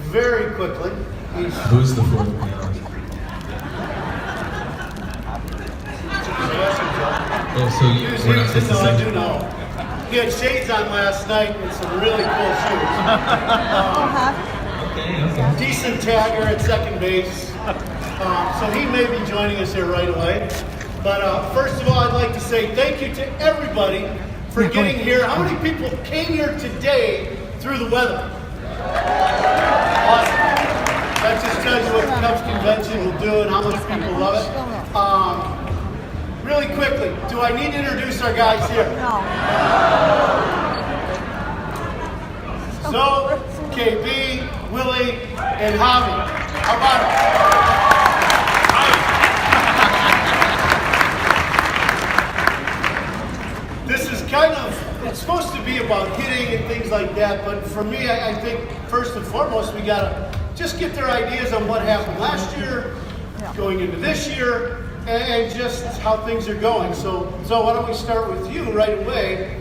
very quickly. Who's the fourth panelist? Oh, so we're not supposed to No, I say? do know. He had shades on last night and some really cool shoes. Okay. Decent tagger at second base. So he may be joining us here right away. But first of all, I'd like to say thank you to everybody for getting here. How many people came here today through the weather? Awesome. That just tells you what the Cubs convention will do and how much people love it. Really quickly, do I need to introduce our guys here? No. So, KB, Willie, and Javi. How about it? This is kind of, it's supposed to be about hitting and things like that, but for me, I think first and foremost, we gotta just get their ideas on what happened last year, going into this year, and just how things are going. So why don't we start with you right away?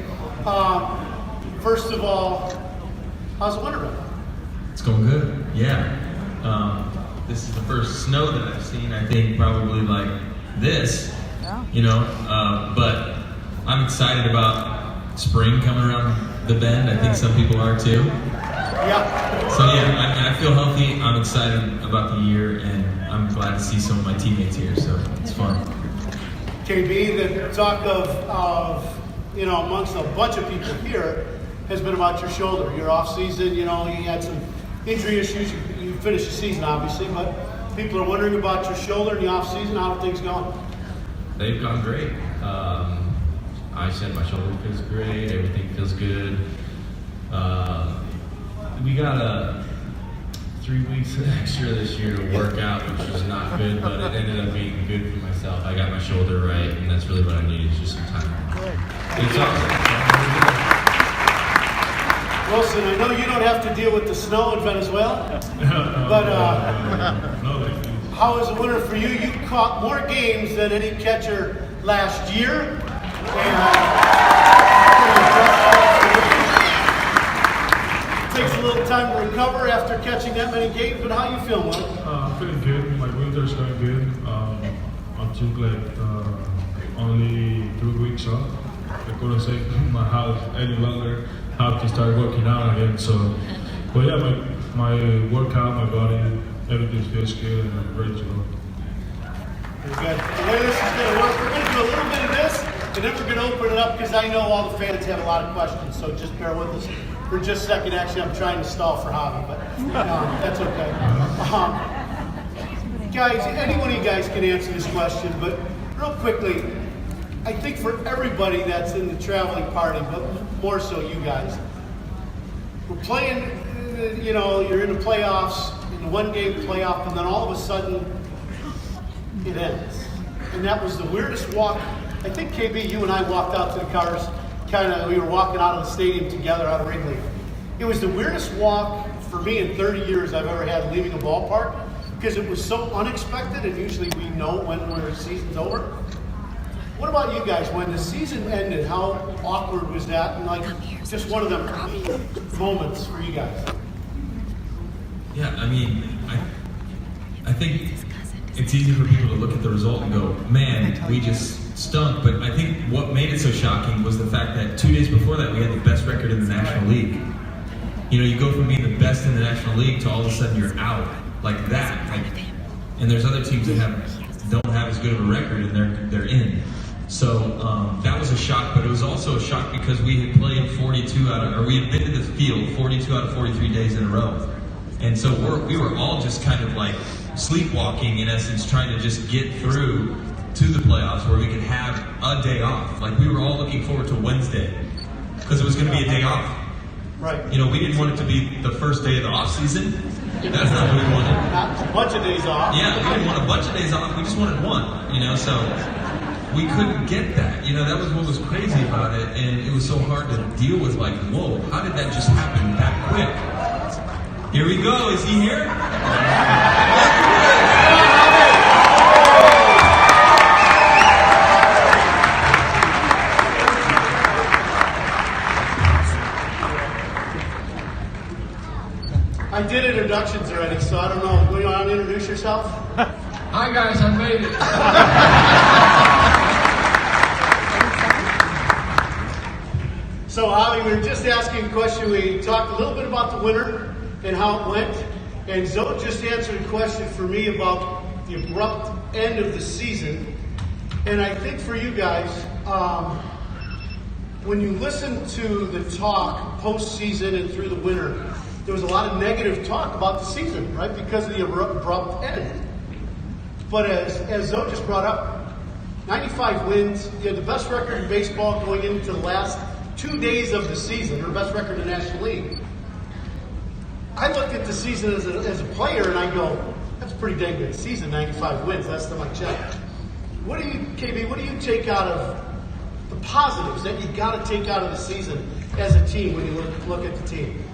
First of all, how's the winter been? It's going good. Yeah. This is the first snow that I've seen. I think probably like this. You know. But I'm excited about spring coming around the bend. I think some people are too. Yeah. So yeah, I feel healthy. I'm excited about the year, and I'm glad to see some of my teammates here. So it's fun. KB, the talk of amongst a bunch of people here has been about your shoulder. Your off season, you had some injury issues. You finished the season, obviously, but people are wondering about your shoulder in the off season. How are things going? They've gone great. I said my shoulder feels great. Everything feels good. We got 3 weeks extra this year to work out, which was not good, but it ended up being good for myself. I got my shoulder right, and that's really what I needed, just some time. It's awesome. Wilson, I know you don't have to deal with the snow in Venezuela, but how was the winter for you? You caught more games than any catcher last year. It takes a little time to recover after catching that many games, but how you feeling, Will? I'm feeling good. My winter's going good. I took only 2 weeks off. I couldn't stay in my house any longer. I have to start working out again. But yeah, my workout, my body, everything feels good, and I'm ready to go. Very good. The way this is going to work, we're going to do a little bit of this, and then we're going to open it up because I know all the fans have a lot of questions. So just bear with us for just a second. Actually, I'm trying to stall for Javi, but that's okay. Guys, any one of you guys can answer this question, but real quickly, I think for everybody that's in the traveling party, but more so you guys, we're playing, you're in the playoffs, in the one-game playoff, and then all of a sudden, it ends. And that was the weirdest walk. I think, KB, you and I walked out to the cars, we were walking out of the stadium together out of Wrigley. It was the weirdest walk for me in 30 years I've ever had leaving a ballpark, because it was so unexpected, and usually we know when the season's over. What about you guys? When the season ended, how awkward was that? And just one of them moments for you guys. Yeah, I mean, I think it's easy for people to look at the result and go, man, we just stunk. But I think what made it so shocking was the fact that 2 days before that, we had the best record in the National League. You go from being the best in the National League to all of a sudden you're out like that. And there's other teams that don't have as good of a record, and they're in. So that was a shock, but it was also a shock because we had played we had been to the field 42 out of 43 days in a row. And so we were all just kind of like sleepwalking, in essence, trying to just get through to the playoffs where we could have a day off. Like, we were all looking forward to Wednesday because it was going to be a day off. Right. We didn't want it to be the first day of the off season. That's not what we wanted. Not a bunch of days off. Yeah, we didn't want a bunch of days off. We just wanted one, so we couldn't get that. That was what was crazy about it, and it was so hard to deal with, whoa, how did that just happen that quick? Here we go. Is he here? I did introductions already, so I don't know. Do you want to introduce yourself? Hi guys, I made it. So, Javi, we were just asking a question. We talked a little bit about the winter and how it went. And Zoe just answered a question for me about the abrupt end of the season. And I think for you guys, when you listen to the talk postseason and through the winter, there was a lot of negative talk about the season, right? Because of the abrupt end. But as Zoe just brought up, 95 wins, you had the best record in baseball going into the last 2 days of the season, or best record in the National League. I looked at the season as a player and I go, that's a pretty dang good season, 95 wins, last time I checked. What do you, KB, what do you take out of the positives that you got to take out of the season as a team when you look at the team?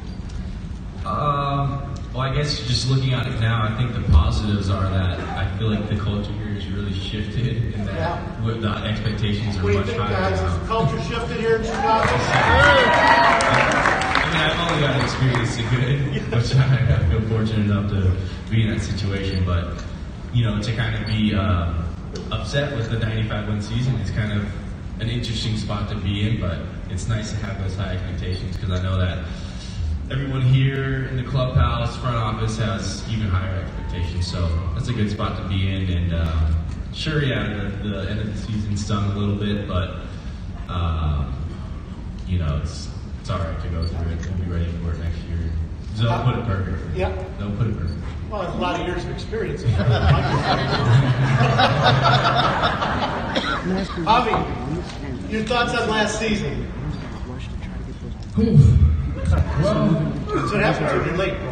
Well, I guess just looking at it now, I think the positives are that I feel like the culture here has really shifted, and that with the expectations are What do you much think, higher guys? now. Has the culture shifted here in Chicago? I mean, I've only got to experience the good, which I feel fortunate enough to be in that situation. But to kind of be upset with the 95-win season is kind of an interesting spot to be in. But it's nice to have those high expectations because I know that everyone here in the clubhouse, front office has even higher expectations. So that's a good spot to be in. And sure, yeah, the end of the season stung a little bit, but it's all right to go through it. We'll be ready for it next year. They'll put it perfect. Yeah. They'll put it perfect. Well, it's a lot of years of experience. Javi, your thoughts on last season? Well, That's what happens when you're late, bro.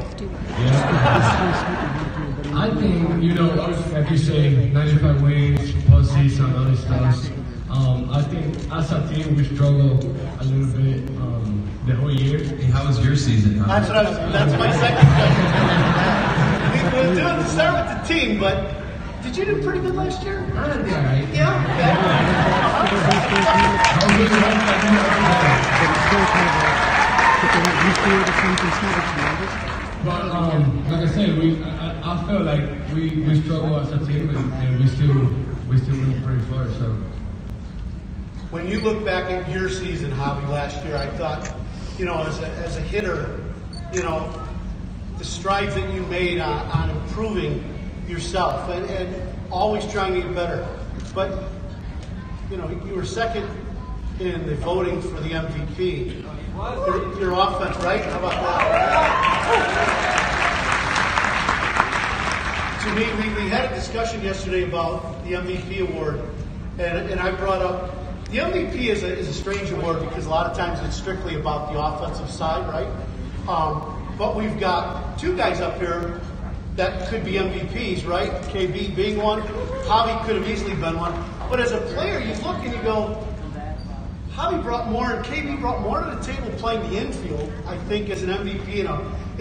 I think, like you say, 95 wins, postseason, all this stuff. I think as a team we struggle a little bit the whole year. Hey, how was your season? Huh? That's my second question. We'll do it to start with the team, but did you do pretty good last year? Right. Yeah. But like I said, I felt like we struggle as a team, and we still move pretty far. So When you look back at your season, Javi, last year, I thought, as a hitter, the strides that you made on improving yourself and always trying to get better. But, you were second in the voting for the MVP. Your offense, right? How about that? To me, we had a discussion yesterday about the MVP award, and I brought up the MVP is a strange award because a lot of times it's strictly about the offensive side, right? But we've got two guys up here that could be MVPs, right? KB being one, Javi could have easily been one. But as a player, you look and you go, Javi brought more, and KB brought more to the table playing the infield, I think, as an MVP and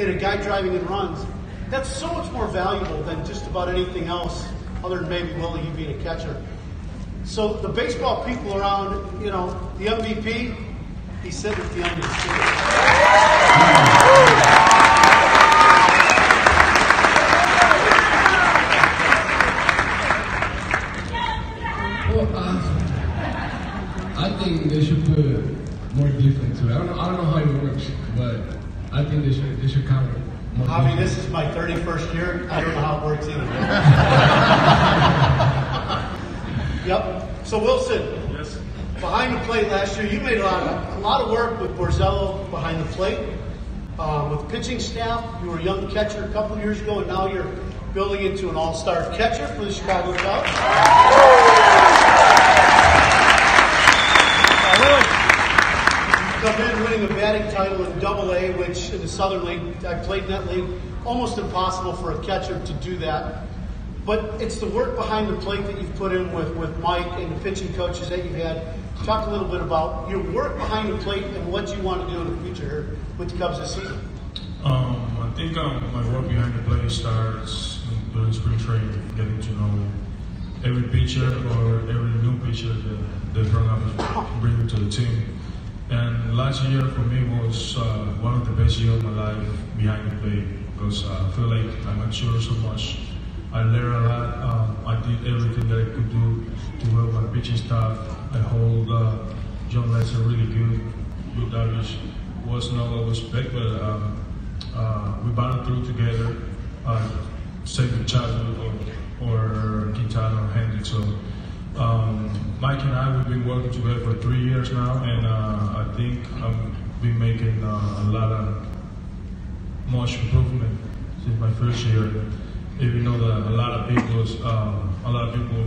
a guy driving in runs. That's so much more valuable than just about anything else, other than maybe Willie, you being a catcher. So the baseball people around, the MVP, he said at the end of the season. I think they should put more defense to it. I don't know how it works, but I think they should count more. Javi, this is my 31st year. I don't know how it works either. Yep. So Wilson, Yes. behind the plate last year, you made a lot of work with Borzello behind the plate, with pitching staff. You were a young catcher a couple of years ago, and now you're building into an all-star catcher for the Chicago Cubs. Come in winning a batting title in Double-A, which in the Southern League, I played in that league, almost impossible for a catcher to do that. But it's the work behind the plate that you've put in with Mike and the pitching coaches that you've had. Talk a little bit about your work behind the plate and what you want to do in the future here with the Cubs this season. I think my work behind the plate starts during spring training, getting to know every pitcher or every new pitcher that the front office bring to the team. And last year for me was one of the best years of my life behind the plate. because I feel like I matured so much. I learned a lot. I did everything that I could do to help my pitching staff. I hold John Lester really good. With Darvish was not what we expect, but we battled through together. Save the childhood or Quintana or Hendricks. So Mike and I, we've been working together for 3 years now, and I think I've been making a lot of much improvement since my first year. Even though that a lot of people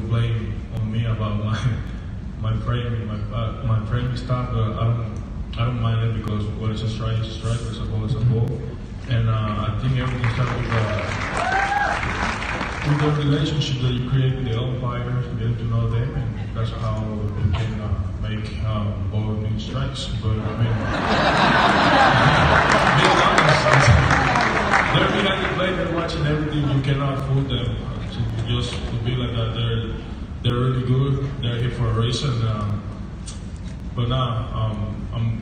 blame on me about my framing stuff, but I don't mind it because what is a strike is a strike, what's a ball is a ball, and I think everything starts with the relationship that you create with the umpires, getting to know them, and that's how you can make ball new strikes. But I mean, being honest, they're behind the plate, they're watching everything. You cannot fool them. Just to be like that, they're really good. They're here for a reason. But now I'm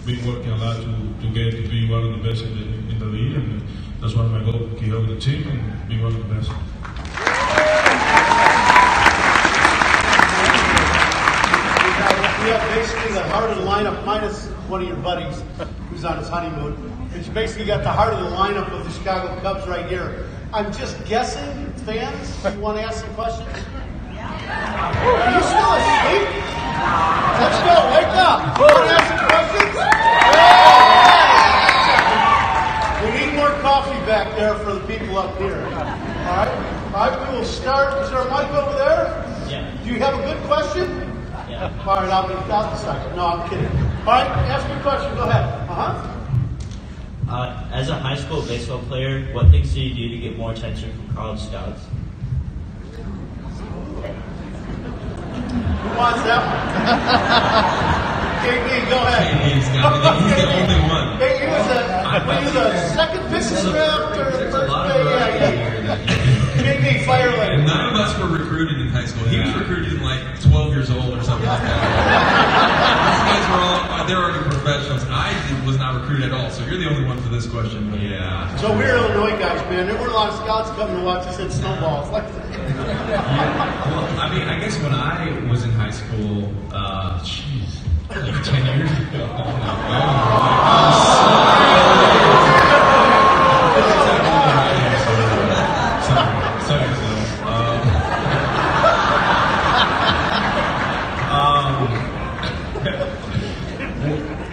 been working a lot to get to be one of the best in the league, and that's one of my goals: to keep up with the team and be one of the best. You have basically the heart of the lineup, minus one of your buddies who's on his honeymoon. But you basically got the heart of the lineup of the Chicago Cubs right here. I'm just guessing, fans, you want to ask some questions? Are you still asleep? Let's go, wake up. You want to ask some questions? We need more coffee back there for the people up here. All right, we will start. Is there a mic over there? Yeah. Do you have a good question? Yeah. All right, I'll decide. No, I'm kidding. All right, ask me a question. Go ahead. As a high school baseball player, what things do you do to get more attention from college scouts? Who wants that one? KB, go ahead. He's the only one. Hey, he was a second pick in the draft or There's a first lot of pick? variety Yeah. here. KB, fire away. And none of us were recruited in high school. He was recruited in like 12 years old or something like that. These guys were all, they're already professionals. I was not recruited at all, so you're the only one for this question. But yeah. So we're Illinois guys, man. There were a lot of scouts coming to watch us hit snowballs. Well, I mean, I guess when I was in high school, like 10 years ago.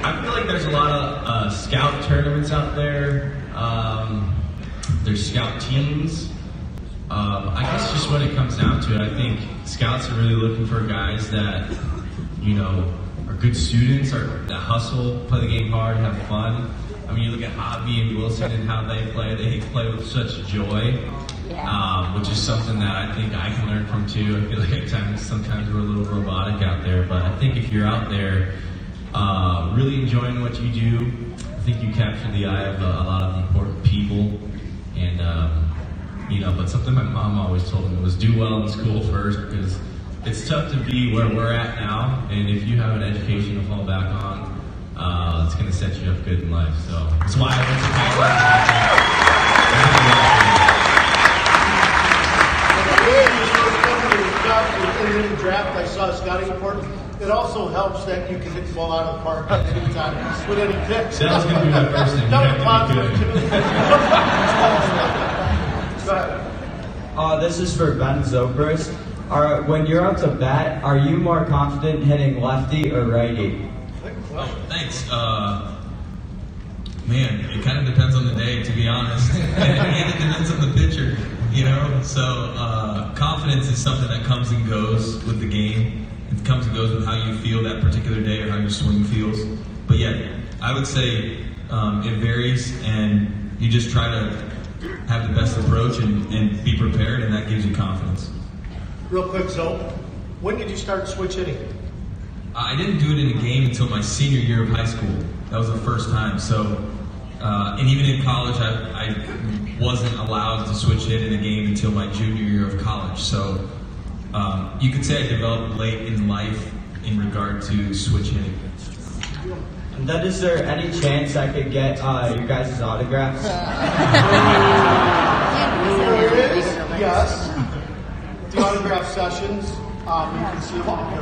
I feel like there's a lot of scout tournaments out there. There's scout teams. I guess just when it comes down to it, I think scouts are really looking for guys that, you know, are good students, that hustle, play the game hard, have fun. I mean, you look at Javi and Wilson and how they play with such joy, which is something that I think I can learn from too. I feel like at times, sometimes we're a little robotic out there, but I think if you're out there really enjoying what you do, I think you capture the eye of a lot of important people. And, you know, but something my mom always told me was do well in school first, because it's tough to be where we're at now, and if you have an education to fall back on, it's going to set you up good in life. So that's why I went to college. In the draft, I saw a scouting report. It also helps that you can hit the ball out of the park at any time with any picks. That was going to be my first thing. You have to be good. Go ahead. This is for Ben Zobrist. When you're up to bat, are you more confident hitting lefty or righty? Oh, thanks. Man, it kind of depends on the day, to be honest. And it depends on the pitcher, you know? So, confidence is something that comes and goes with the game. It comes and goes with how you feel that particular day or how your swing feels. But yeah, I would say it varies, and you just try to have the best approach and be prepared, and that gives you confidence. Real quick, Zoe, when did you start switch hitting? I didn't do it in a game until my senior year of high school. That was the first time. So, and even in college, I wasn't allowed to switch hit in a game until my junior year of college. So, you could say I developed late in life in regard to switch hitting. And then is there any chance I could get your guys' autographs? There is, yes. The autograph sessions, you can see them all here.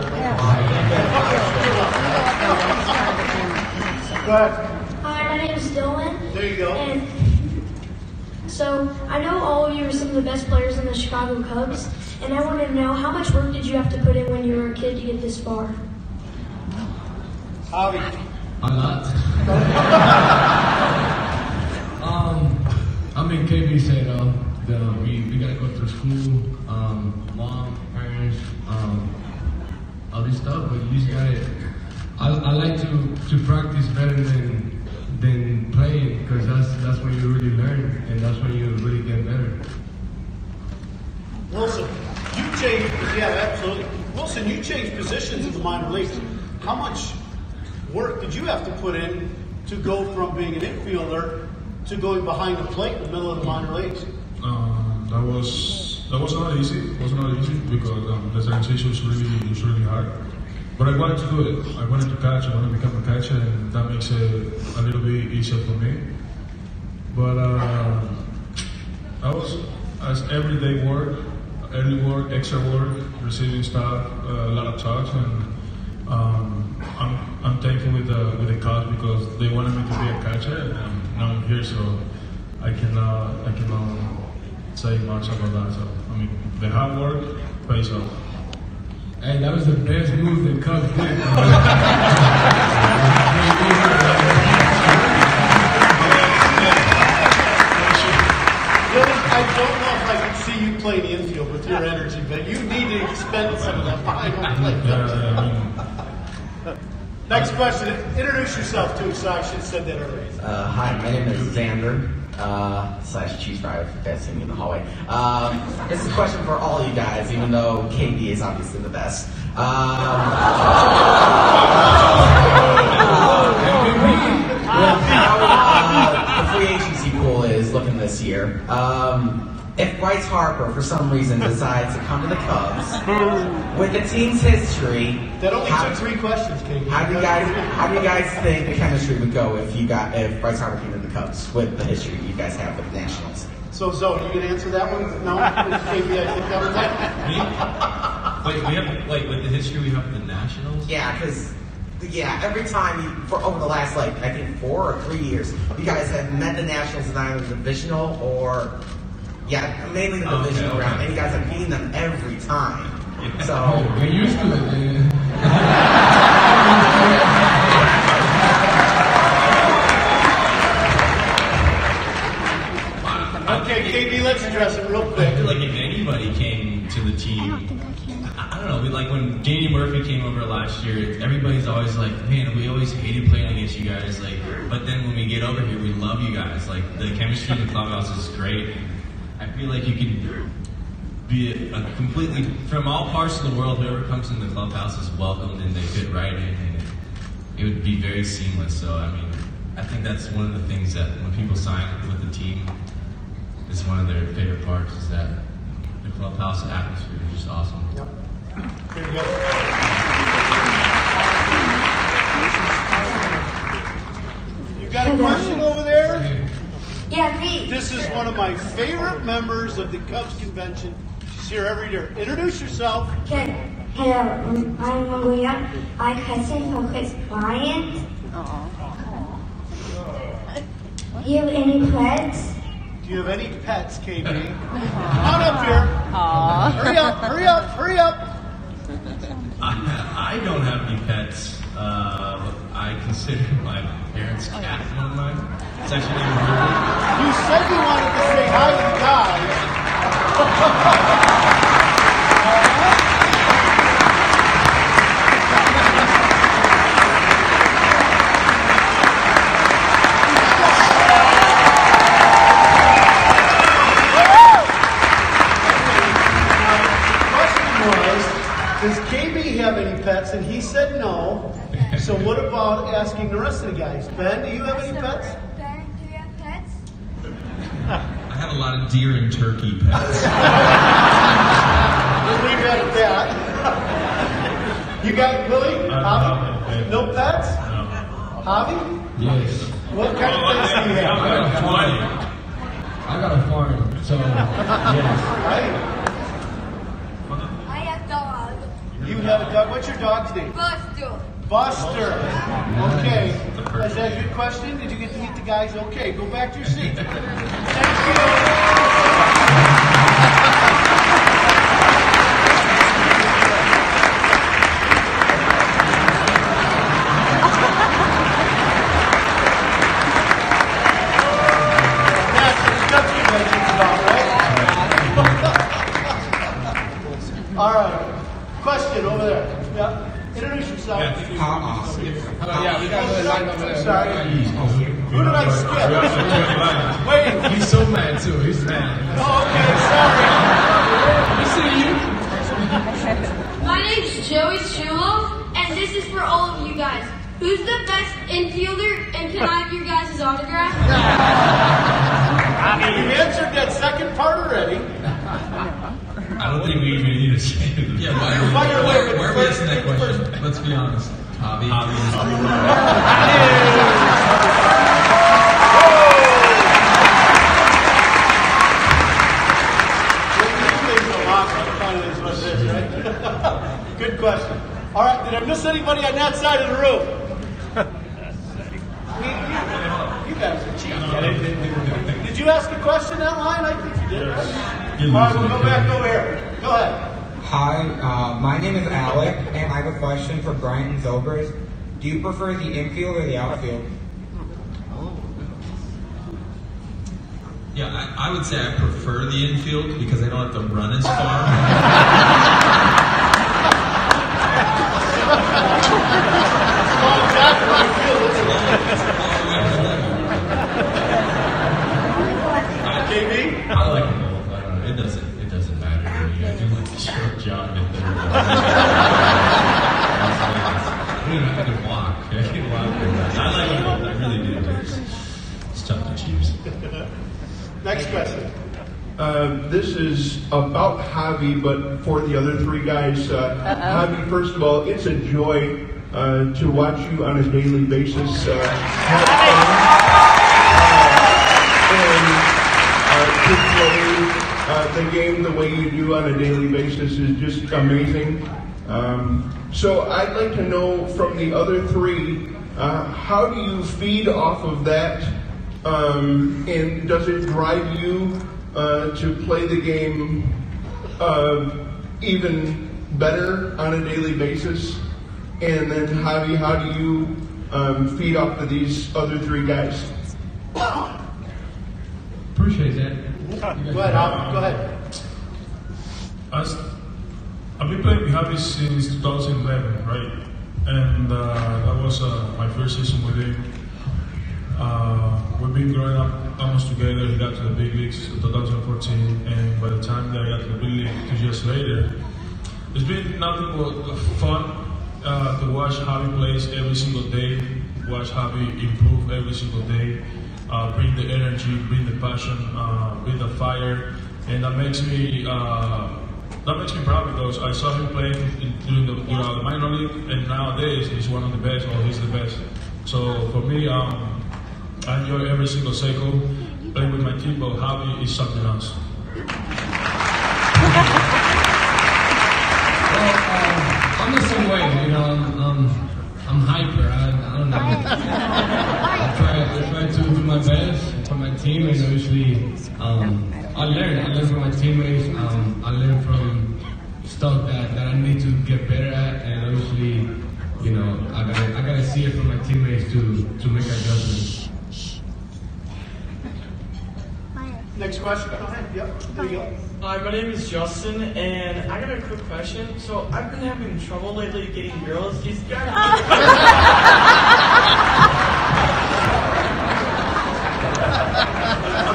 Go ahead. Hi, my name is Dylan. There you go. And so I know all of you are some of the best players in the Chicago Cubs, and I wanted to know how much work did you have to put in when you were a kid to get this far? Javi. A lot. I mean, KB said we gotta go through school, mom, parents, all this stuff, but you just gotta. I like to practice better than playing, because that's when you really learn, and that's when you really get better. Wilson, you changed, yeah, absolutely. Wilson, you changed positions in the minor leagues. How much work did you have to put in to go from being an infielder to going behind the plate in the middle of the minor leagues? That was not easy. It was not easy because the transition was really hard. But I wanted to do it. I wanted to catch. I wanted to become a catcher, and that makes it a little bit easier for me. But as everyday work, early work, extra work, receiving stuff, a lot of talks, and I'm thankful with the Cubs because they wanted me to be a catcher, and now I'm here, so I cannot say much about that. So I mean, the hard work pays off. Hey, that was the best move the Cubs did. Dylan, I don't know if I can see you play the infield with your energy, but you need to expend some of that behind home plate. Next question. Introduce yourself too, so I should have said that earlier. Hi, my name is Xander, / Cheese Fry, if that's me in the hallway. This is a question for all you guys, even though KB is obviously the best. The free agency pool is looking this year. If Bryce Harper, for some reason, decides to come to the Cubs, with the team's history, That only took 3 questions, King. how do you guys think the chemistry would go if Bryce Harper came to the Cubs with the history you guys have with the Nationals? So, Zoe, you can answer that one? No? Maybe I think that was that. Wait, we have with the history we have with the Nationals. Yeah, because every time for over the last I think 4 or 3 years, you guys have met the Nationals in either divisional or mainly the divisional round, and you guys have beaten them every time. So Get used to it, man. Okay, KB, let's address it real I quick. feel like if anybody came to the team, I don't know. Like when Danny Murphy came over last year, everybody's always like, "Man, we always hated playing against you guys." But then when we get over here, we love you guys. Like the chemistry in the clubhouse is great. I feel like you can be a completely from all parts of the world. Whoever comes in the clubhouse is welcomed, and they fit right in, and it would be very seamless. So I mean, I think that's one of the things that when people sign with the team, is one of their favorite parts is that the clubhouse atmosphere is just awesome. Yep. Here we go. You got a question over there? Yeah, me. This is one of my favorite members of the Cubs convention. She's here every year. Introduce yourself. Okay. Hello, I'm Maria. My cousin is Brian. Do you have any pets? Do you have any pets, KB? Come on up here. Hurry up, hurry up, hurry up. I don't have any pets. I consider my parents' cat one of mine. It's actually named Ruby. You said you wanted to say hi to the guys. Does KB have any pets? And he said no. So what about asking the rest of the guys? Ben, do you have any pets? Ben, do you have pets? I have a lot of deer and turkey pets. We'll leave it at that. You got Willie? No pets? No. Hobby? Yes. What kind of things do you have? I got a farm, so yes. Right? I have dog. You have a dog. What's your dog's name? Buster. Buster. Okay. Is that a good question? Did you get to meet the guys? Okay, go back to your seat. Thank you. That's the stuff you mentioned about, right? All right. Question over there. Yeah. Introduce yourself. Yeah, we got another line over there. Sorry. Who did I skip? Wait. He's so mad too. He's mad. Oh, okay, sorry. We see you. My name's Joey Chulo, and this is for all of you guys. Who's the best infielder, and can I have your guys' autograph? You answered that second part already. I don't think we even need to say it. Yeah, why are we asking that question? Let's be honest. Hobby. Good question. All right, did I miss anybody on that side of the room? You guys are cheating. Did you ask a question that line? I think you did, right? All right, we'll go back over here. Go ahead. Hi, my name is Alec, and I have a question for Bryant and Zobers. Do you prefer the infield or the outfield? Yeah, I would say I prefer the infield because I don't have to run as far. KB? I like them both. I don't know. It doesn't matter to me. I do like the short jog at third. I can walk. I can walk. I like them both. I really do. It's tough to choose. Next question. This is about Javi, but for the other three guys. Javi, first of all, it's a joy to watch you on a daily basis. Have fun. To play the game the way you do on a daily basis is just amazing. So I'd like to know from the other three, how do you feed off of that? And does it drive you to play the game even better on a daily basis? And then Javi, how do you feed off of these other three guys? Appreciate that. Go ahead, Javi. Go ahead. I've been playing with Javi since 2011, right? And that was my first season with him. We've been growing up almost together. He got to the big leagues in 2014, and by the time that I got to the big league 2 years later, it's been nothing but fun to watch Javi plays every single day, watch Javi improve every single day, bring the energy, bring the passion, bring the fire, and that makes me proud because I saw him playing during the minor league, and nowadays he's one of the best, or he's the best. So for me, I enjoy every single cycle. Playing with my team, but Javi is something else. I'm the same way, you know. I'm hyper. I don't know. I try to do my best for my team, and obviously, I learn from my teammates. I learn from stuff that I need to get better at, and obviously, you know, I gotta see it from my teammates to make adjustments. Next question. Go ahead. Yep. There you go. Hi, my name is Justin, and I got a quick question. So I've been having trouble lately getting girls. These guys. I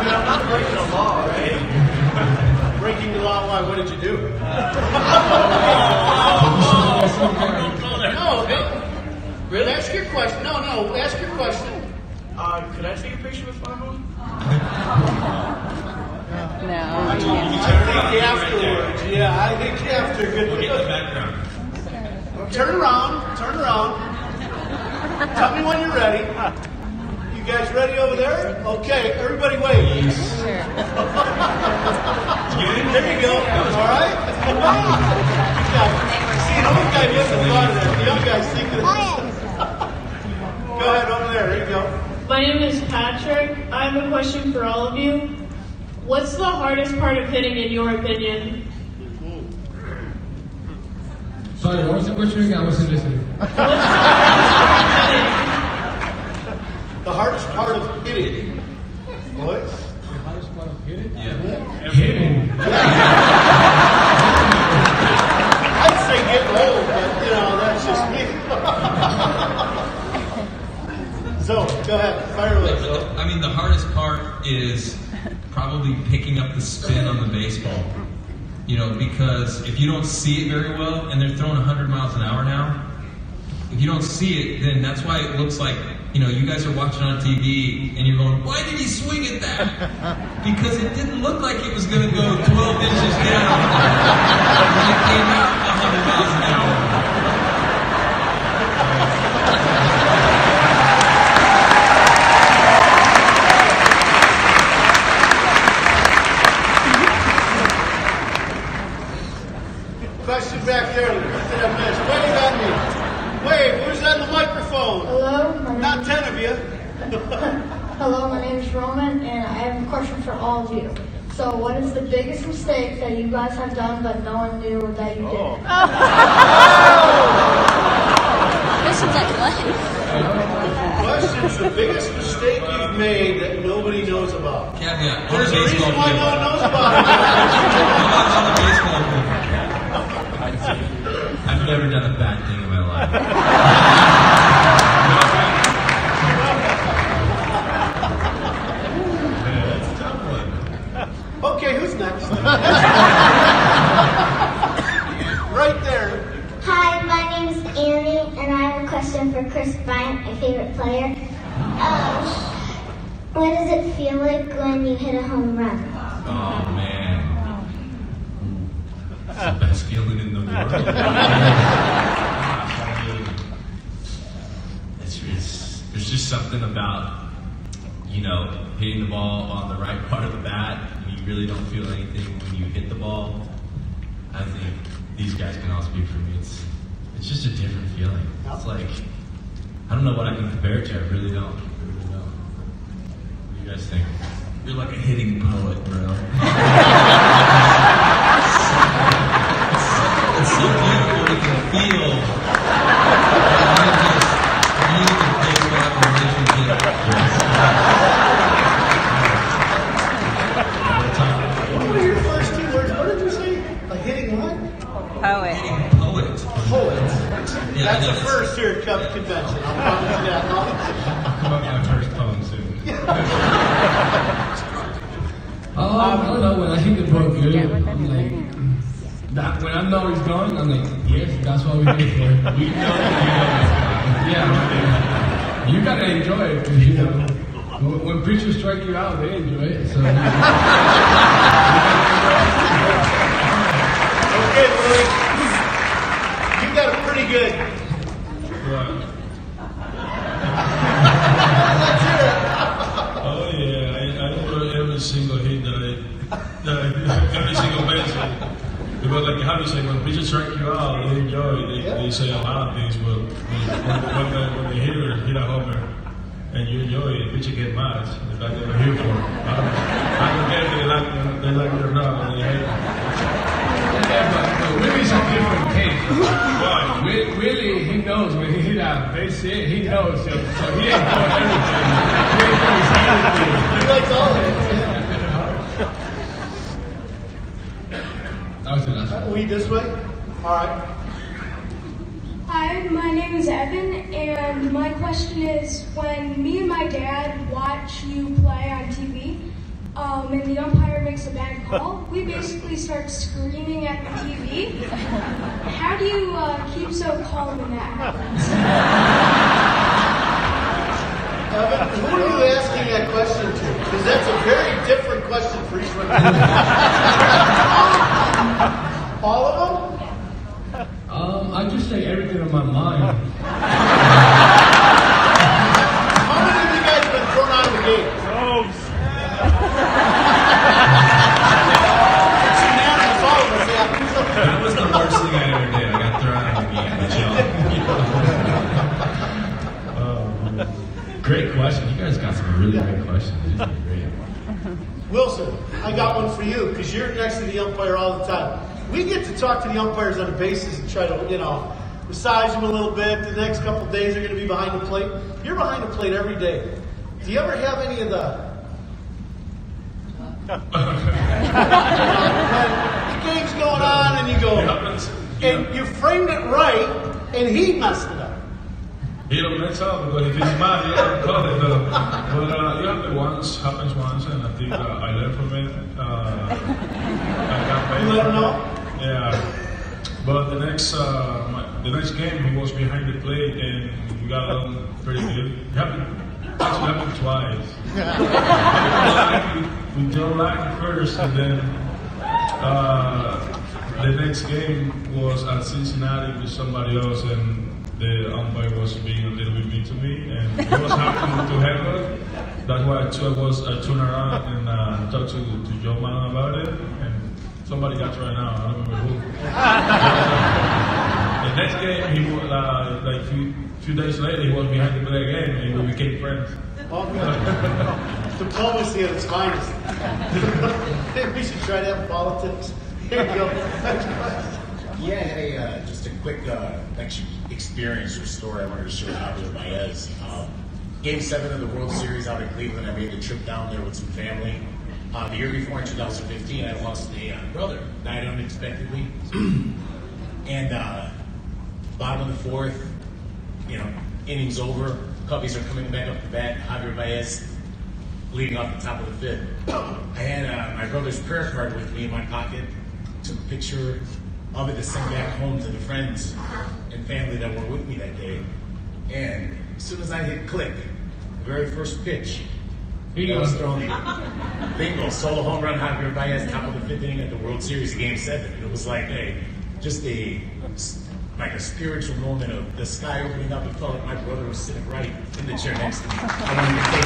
mean, I'm not breaking the law, right? Breaking the law? Why? What did you do? No. Really? Ask your question. No. Ask your question. Could I take a picture with my phone? I think afterwards. Yeah, I think after. Good. Get in the background. Turn around. Tell me when you're ready. You guys ready over there? Okay, everybody wait. There you go. All right? See, the old guy wasn't thought of that. The young guys think of this. Go ahead, over there. There you go. My name is Patrick. I have a question for all of you. What's the hardest part of hitting in your opinion? Sorry, what was the question again? I wasn't listening. The hardest part of hitting. What? The hardest part of hitting? Yeah. Hitting. I'd say getting old, but that's just me. So, go ahead, fire away. I mean, the hardest part is probably picking up the spin on the baseball. Because if you don't see it very well, and they're throwing 100 miles an hour now, if you don't see it, then that's why it looks like, you guys are watching on TV, and you're going, why did he swing at that? Because it didn't look like it was going to go 12 inches down. And it came out 100 miles an hour. Question back there. Who did I miss? Wave at me. Wave. Who's on the microphone? Hello. Not 10 of you. Hello, my name is Roman, and I have a question for all of you. So, what is the biggest mistake that you guys have done but no one knew that you did? Questions like what? Question's the biggest mistake you've made that nobody knows about. Caveat. There's a reason why no one knows about it. On the baseball field. I've never done a bad thing in my life. That's a tough one. Okay, who's next? Right there. Hi, my name is Annie, and I have a question for Chris Bryant, my favorite player. What does it feel like when you hit a home run? Oh, man. It's the best feeling in the world. There's just something about, hitting the ball on the right part of the bat, and you really don't feel anything when you hit the ball. I think these guys can all speak for me. It's just a different feeling. It's like, I don't know what I can compare it to. I really don't. What do you guys think? You're like a hitting poet, bro. It's so beautiful to feel. What were your first two words? What did you say? A hitting what? Poet. Poet. Poet. Yeah, That's the first here at Cubs Convention. I'll promise you that. I'll come up with my first poem soon. I don't know, when I hit the ball good, I'm like, when I know he's gone, I'm like, yes, that's what we did for. We know yeah, you gotta enjoy it, because, when pitchers strike you out, they enjoy it, so. Okay, Willie. You got a pretty good. Oh yeah, I enjoy every single hit every single base. Because like how do you say, when pitchers strike you out, they enjoy it. They say a lot of things, but when the hitter hit a homer and you enjoy it, pitcher get mad. It's like they were here for. I don't care if they like it or not when they hit it. Yeah, but Willie's a different case. Why? Willie, he knows when he hit a base hit, he knows, so he enjoys everything. He likes all of it. That was the last one. We this way? All right. Hi, my name is Evan, and my question is, when me and my dad watch you play on TV, and the umpire makes a bad call, we basically start screaming at the TV. How do you keep so calm when that happens? Evan, who are you asking that question to? Because that's a very different question for each one. All of them? I just say everything on my mind. really great question. These are great. Wilson, I got one for you because you're next to the umpire all the time. We get to talk to the umpires on the bases and try to, massage them a little bit. The next couple of days are going to be behind the plate. You're behind the plate every day. Do you ever have any of the game's going on and you go, and you framed it right, and he messed it up? He don't mess up because if it's mad, he don't call it. But it happens once, and I think I learned from it. I got paid. You let him know? Yeah. But the next game, he was behind the plate, and we got along pretty good. It happened twice. We drove back first, and then the next game was at Cincinnati with somebody else, and the umpire was being a little bit mean to me, and it was happening to help us. That's why I turned around and talked to Joe Man about it, and somebody got right now. I don't remember who. The next game, he was like few days later, he was behind the plate again, and we became friends. Diplomacy at its finest. Maybe we should try to have politics. Here you go. Yeah, I had just a quick experience or story I wanted to share with Javier Baez. Game 7 of the World Series out in Cleveland, I made the trip down there with some family. The year before, in 2015, I lost a brother, died unexpectedly. And bottom of the 4th, innings over, Cubbies are coming back up to bat, Javier Baez leading off the top of the 5th. I had my brother's prayer card with me in my pocket, took a picture of it to send back home to the friends and family that were with me that day. And as soon as I hit click, the very first pitch, he was thrown in. Bingo, solo home run, Javier Baez, top of the 5th inning at the World Series, Game 7. It was like a spiritual moment of the sky opening up. It felt like my brother was sitting right in the chair next to me. I don't even take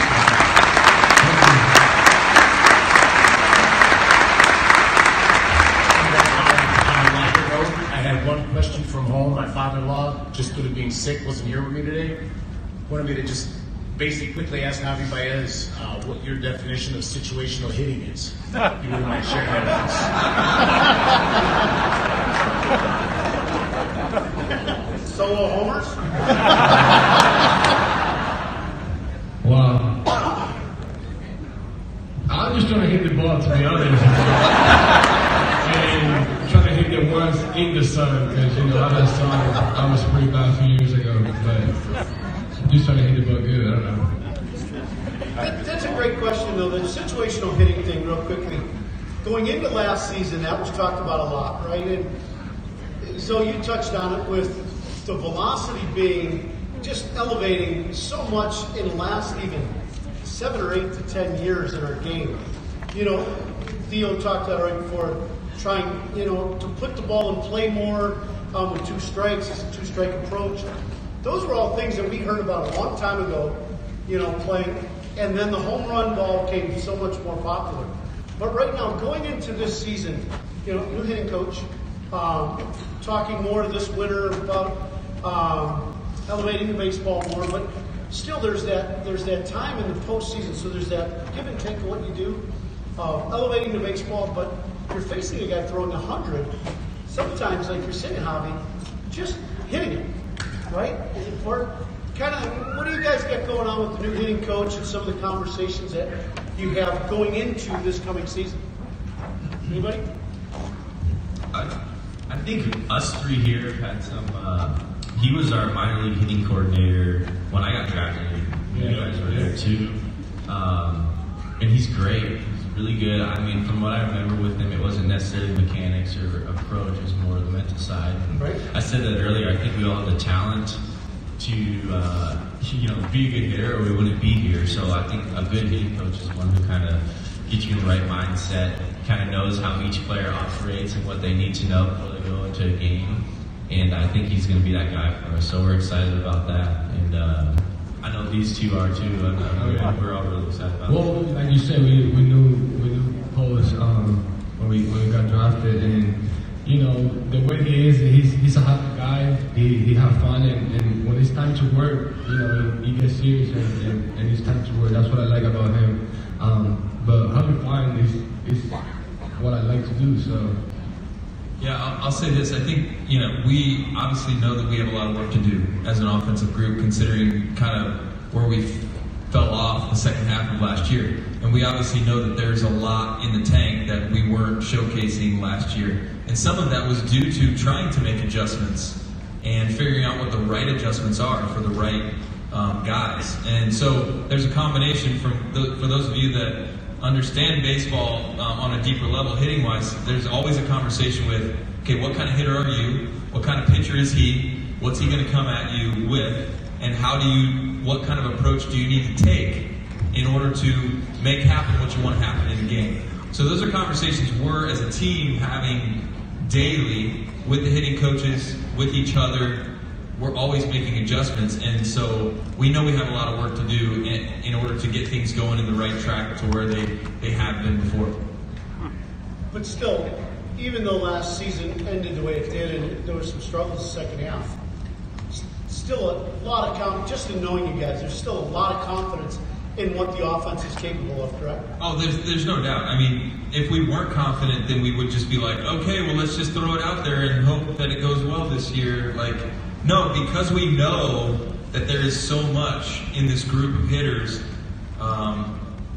I had one question from home. My father-in-law, just due to being sick, wasn't here with me today. Wanted me to just basically quickly ask Javi Baez what your definition of situational hitting is. If you wouldn't mind sharing that with us. Solo homers? Wow. I'm just trying to hit the ball, to be honest. And trying to hit the ones in the sun, because, I had a son, I was pretty bad a few years ago, but just trying to hit the ball good, I don't know. That's a great question, though. The situational hitting thing, real quickly. Going into last season, that was talked about a lot, right? And so you touched on it with the velocity being just elevating so much in the last even 7 or 8 to 10 years in our game. Theo talked about right before, trying, to put the ball in play more with 2 strikes, it's a 2-strike approach. Those were all things that we heard about a long time ago, playing. And then the home run ball came so much more popular. But right now, going into this season, new hitting coach, talking more this winter about elevating the baseball more, but still there's that time in the postseason, so there's that give and take of what you do, elevating the baseball, but you're facing a guy throwing 100, sometimes, like you're saying, Javi, just hitting it, right? Or kind of, what do you guys got going on with the new hitting coach and some of the conversations that you have going into this coming season? Anybody? I think us 3 here have had some. He was our minor league hitting coordinator when I got drafted. You guys were there too. And he's great. He's really good. I mean, from what I remember with him, it wasn't necessarily mechanics or approach. It was more the mental side. Right. I said that earlier. I think we all have the talent to, be a good hitter, or we wouldn't be here. So I think a good hitting coach is one who kind of gets you in the right mindset, kind of knows how each player operates and what they need to know before they go into a game. And I think he's going to be that guy for us. So we're excited about that. And I know these 2 are too. We're all really excited about Well, like you said, we knew Polis when we got drafted, and you know, the way he is, he's a happy guy. He have fun, and when it's time to work, you know, he gets serious and it's time to work. That's what I like about him. But having fun is what I like to do. So. Yeah, I'll say this. I think, you know, we obviously know that we have a lot of work to do as an offensive group, considering kind of where we fell off the second half of last year. And we obviously know that there's a lot in the tank that we weren't showcasing last year. And some of that was due to trying to make adjustments and figuring out what the right adjustments are for the right guys. And so there's a combination for those of you that understand baseball on a deeper level, hitting-wise, there's always a conversation with, okay, what kind of hitter are you? What kind of pitcher is he? What's he going to come at you with? And what kind of approach do you need to take in order to make happen what you want to happen in the game? So those are conversations we're, as a team, having daily with the hitting coaches, with each other. We're always making adjustments, and so we know we have a lot of work to do in order to get things going in the right track to where they have been before. But still, even though last season ended the way it did and there were some struggles the second half, still a lot of confidence, just in knowing you guys, there's still a lot of confidence in what the offense is capable of, correct? Oh, there's no doubt. I mean, if we weren't confident, then we would just be like, okay, well, let's just throw it out there and hope that it goes well this year. Like, no, because we know that there is so much in this group of hitters,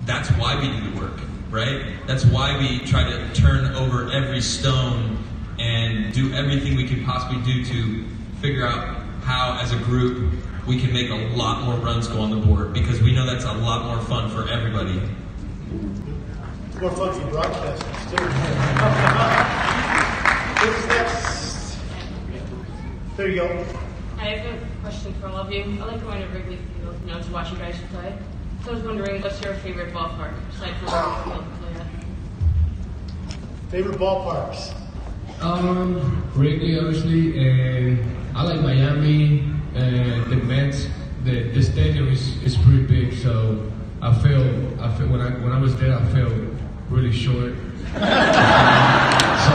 that's why we do the work, right? That's why we try to turn over every stone and do everything we can possibly do to figure out how, as a group, we can make a lot more runs go on the board, because we know that's a lot more fun for everybody. It's more fun for broadcasters, too. What's next? There you go. I have a question for all of you. I like going to Wrigley Field, you know, to watch you guys play. So I was wondering, what's your favorite ballpark, aside from Wrigley Field to play at? Favorite ballparks? Wrigley, obviously, and I like Miami, and the Mets. The stadium is pretty big, so I feel when I was there, I felt really short. So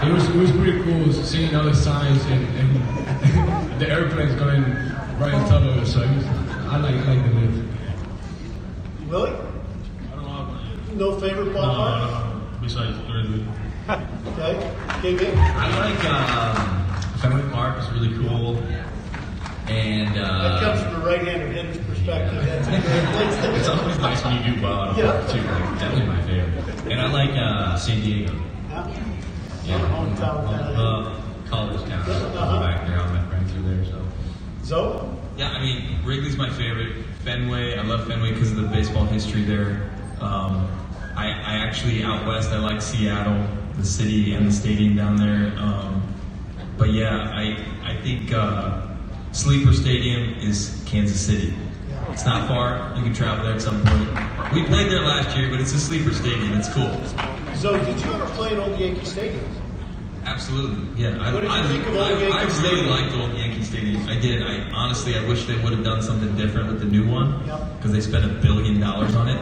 it was pretty cool seeing all the signs and the airplanes going right on top of it. So I like the live. Willie? I don't know. No favorite ballpark? No, besides Wrigley. Okay. KB? I like Fenway Park. It's really cool. And that comes from a right-hander hitter's perspective. That's a great place to it's always nice when you do well on a park too. Like, definitely my favorite. And I like San Diego. Yeah. College town. Back there, all my friends are there. So. Yeah, I mean, Wrigley's my favorite. Fenway, I love Fenway because of the baseball history there. I actually, out west, I like Seattle, the city and the stadium down there. But yeah, I think sleeper stadium is Kansas City. It's not far. You can travel there at some point. We played there last year, but it's a sleeper stadium. It's cool. So, did you ever play in Old Yankee Stadium? Absolutely. Yeah. What did you think of Old Yankee I really Stadium? liked Old Yankee Stadium. I did. I wish they would have done something different with the new one, because they spent $1 billion on it.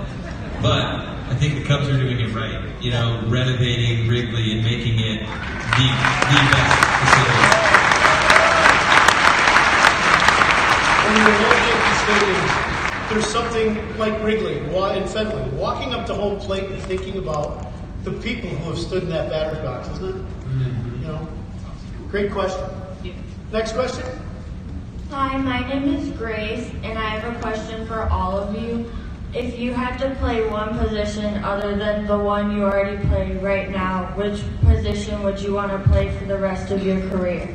But I think the Cubs are doing it right. You know, renovating Wrigley and making it the best facility. When you're in Old Yankee Stadium, there's something like Wrigley and Fenway. Walking up to home plate and thinking about the people who have stood in that batter's box, isn't it? Mm-hmm. You know, great question. Next question. Hi, my name is Grace, and I have a question for all of you. If you had to play one position other than the one you already play right now, which position would you want to play for the rest of your career?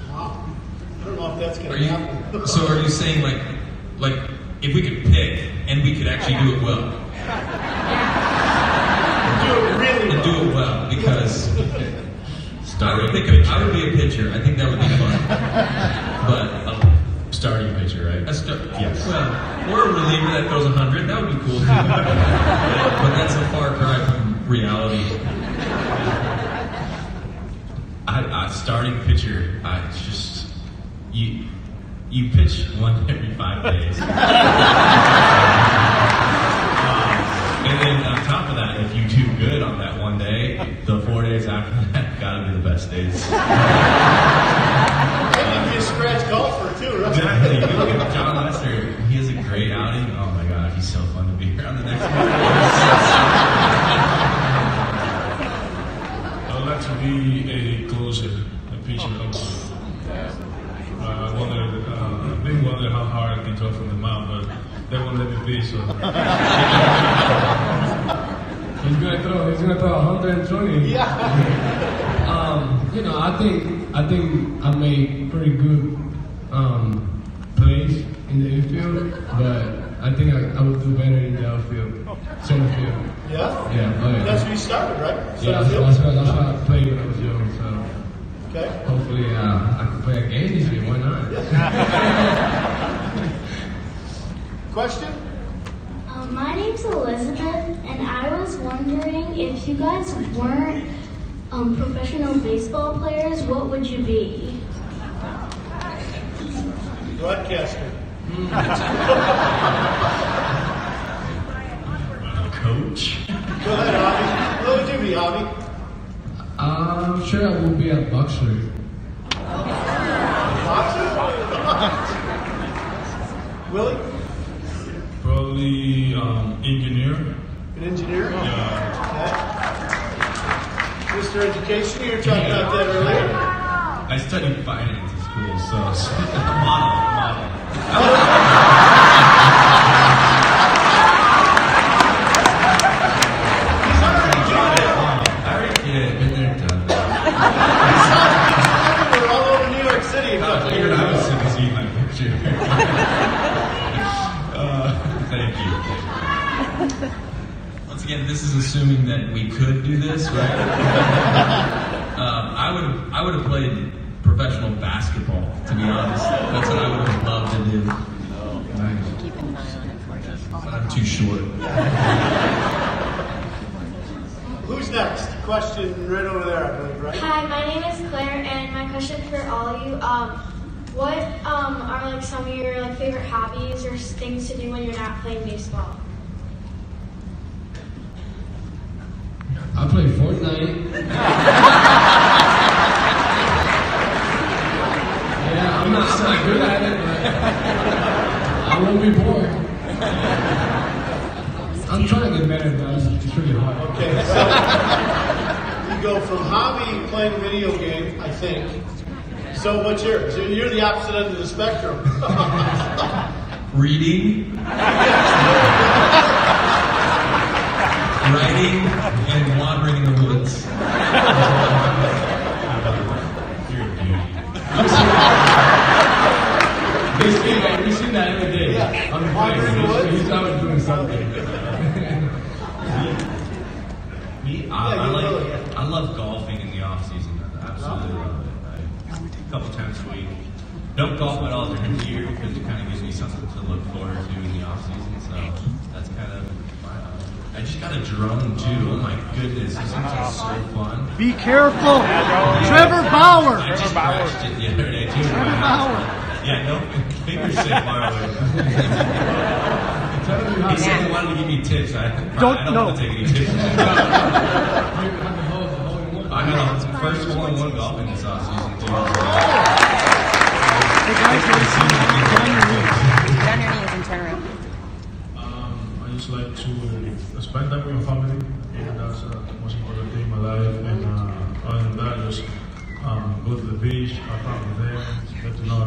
Wow. I don't know if that's going to happen. So are you saying like if we could pick and we could actually do it well? Do it really well. Do it well, because I would be a pitcher. I think that would be fun. But starting pitcher, right? Yes. Well, or a reliever that throws 100. That would be cool too. But that's a far cry from reality. Starting pitcher, it's just you pitch one every 5 days. And then top of that, if you do good on that one day, the 4 days after that gotta be the best days. Maybe be a scratch golfer too, right? Exactly. You look at John Lester, he has a great outing. Oh my God, he's so fun to be here on the next one. I would like to be a closer, a pitcher. I wonder how hard I can throw from the mound, but they won't let me pitch. So. He's gonna throw 120. Yeah. I think I made pretty good plays in the infield, but I think I would do better in the outfield, center field. Yeah? Yeah. Oh, yeah. That's where you started, right? Yeah, that's what I played when I was young. So Okay. hopefully I can play a game this year. Why not? Question? My name's Elizabeth, and I was wondering if you guys weren't professional baseball players, what would you be? Broadcaster. Coach. Go ahead, Avi. What would you be, Avi? I'm sure I will be a boxer. Boxer? Willie? Probably engineer. An engineer? Yeah. Okay. Mr. Education, you were talking about that earlier. I studied finance in school, so model. We're all over New York City. I figured I was sick of seeing my picture. Thank you. Once again, this is assuming that we could do this, right? I would have played professional basketball, to be honest. That's what I would have loved to do. Keep an eye on it for you. But I'm too short. Who's next? Question right over there, I believe, right? Hi, my name is Claire, and my question for all of you, what are like some of your favorite hobbies or things to do when you're not playing baseball? I play Fortnite. Yeah, I'm not good at it, but I won't be bored. I'm trying to get better, but it's pretty hard. Okay, so you go from hobby playing a video game, I think. So what's yours? You're the opposite end of the spectrum. Reading, writing, and wandering in the woods. You're a beauty. We see that every day. Yeah. On the Wandering in the place. woods? He's always doing something. I love golfing in the off season. I absolutely love it. A couple times a week. Don't golf at all during the year because it kind of gives me something to look forward to in the off season. So that's kind of my I just got a drone too. Oh my goodness, this is so fun. Be careful. Trevor Bauer. I just crashed it the other day too. Trevor Bauer. Yeah, no, fingers stay far away. He said he wanted to give me tips. I don't want to take any tips. I got the first hole-in-one golfing this offseason too. Get on your knees and turn around. I just like to spend time with my family, and that's the most important thing in my life. And other than that, just go to the beach, have fun with them, get to know